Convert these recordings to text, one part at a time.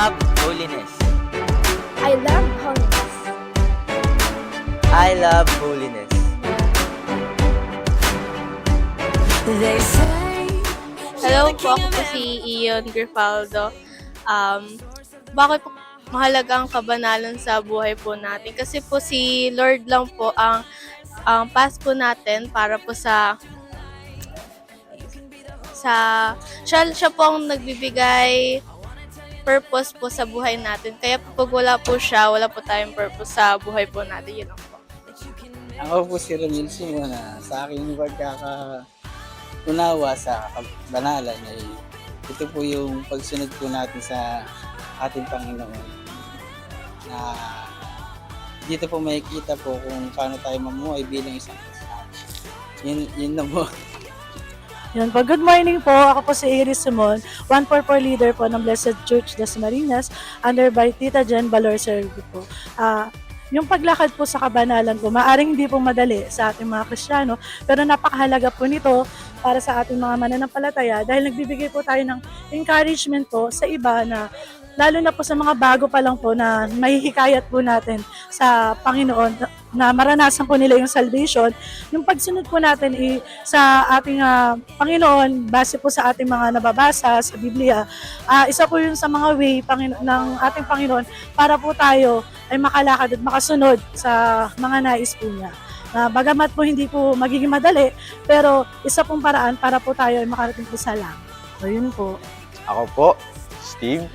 love holiness. I love holiness. I love holiness. Hello po, ako po si Ion Grifaldo. Bakit po mahalaga ang kabanalan sa buhay po natin? Kasi po si Lord lang po ang pass po natin para po siya po ang nagbibigay purpose po sa buhay natin. Kaya pag wala po siya, wala po tayong purpose sa buhay po natin. Yun lang po. Ako po si Ronil Simona. Sa aking pagkakaunawa sa kabanalan ay ito po yung pagsunod po natin sa ating Panginoon. Na dito po makikita po kung paano tayo mamuhay bilang isang Kristiyano. Yun na po. Yan po. Good morning po. Ako po si Iris Simon, 144 leader po ng Blessed Church Las Marinas, under by Tita Jen Valor Sergio po. Yung paglakad po sa kabanalan po, maaring hindi po madali sa ating mga Kristiyano, pero napakahalaga po nito para sa ating mga mananampalataya dahil nagbibigay po tayo ng encouragement po sa iba na lalo na po sa mga bago pa lang po na mahihikayat po natin sa Panginoon na maranasan po nila yung salvation. Yung pagsunod po natin sa ating Panginoon, base po sa ating mga nababasa sa Biblia, isa po yun sa mga way ng ating Panginoon para po tayo ay makalakad at makasunod sa mga nais po niya. Bagamat po hindi po magiging madali, pero isa pong paraan para po tayo ay makarating po sa langit. So yun po. Ako po, Steve,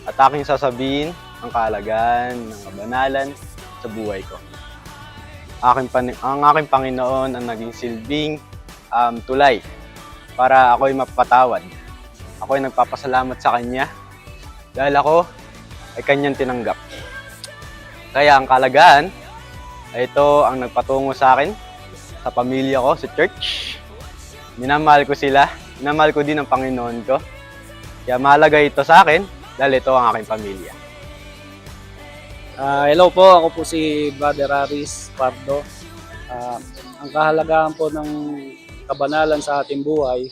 at aking sasabihin ang kahalagahan ng kabanalan sa buhay ko. Ang aking Panginoon ang naging silbing tulay para ako'y mapatawad. Ako'y nagpapasalamat sa Kanya dahil ako ay Kanyang tinanggap. Kaya ang kahalagahan ay ito ang nagpatungo sa akin, sa pamilya ko, sa church. Minamahal ko sila, minamahal ko din ang Panginoon ko. Kaya mahalaga ito sa akin dahil ito ang aking pamilya. Hello po, ako po si Brother Aris Pardo. Ang kahalagahan po ng kabanalan sa ating buhay,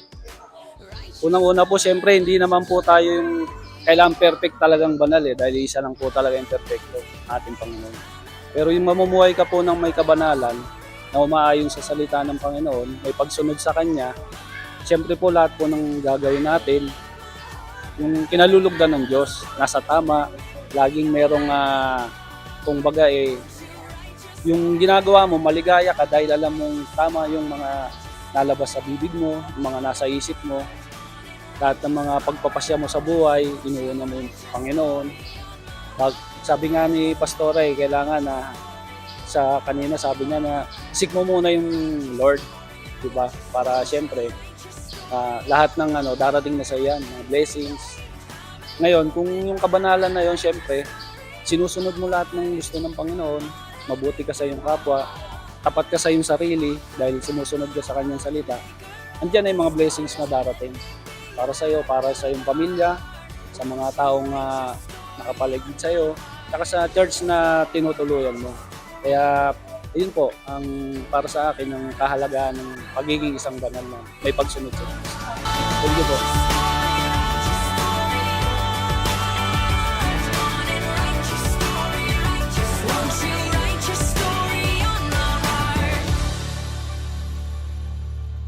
unang-una po siyempre hindi naman po tayo yung kailangan perfect talagang banal dahil isa lang po talaga yung perfecto, ating Panginoon. Pero yung mamumuhay ka po ng may kabanalan na umaayon sa salita ng Panginoon, may pagsunod sa Kanya, siyempre po lahat po ng gagawin natin, yung kinalulugdan ng Diyos, nasa tama, laging merong, kumbaga yung ginagawa mo, maligaya ka dahil alam mong tama yung mga lalabas sa bibig mo, yung mga nasa isip mo, lahat ng mga pagpapasya mo sa buhay, inuuna mo yung Panginoon. Sabi nga ni Pastora, kailangan na sa kanina sabi niya na seek mo muna yung Lord, di ba? Para siyempre, lahat ng darating na sa yan, mga blessings. Ngayon, kung yung kabanalan na yon, siyempre, sinusunod mo lahat ng gusto ng Panginoon, mabuti ka sa iyong kapwa, tapat ka sa iyong sarili dahil sumusunod ka sa kanyang salita, andyan ay mga blessings na darating para sa iyo, para sa iyong pamilya, sa mga taong nakapaligid sa iyo, saka sa church na tinutuluyan mo. Kaya, yun po, ang para sa akin, ang kahalagahan ng pagiging isang banal na may pagsunod sa Diyos. Thank you po.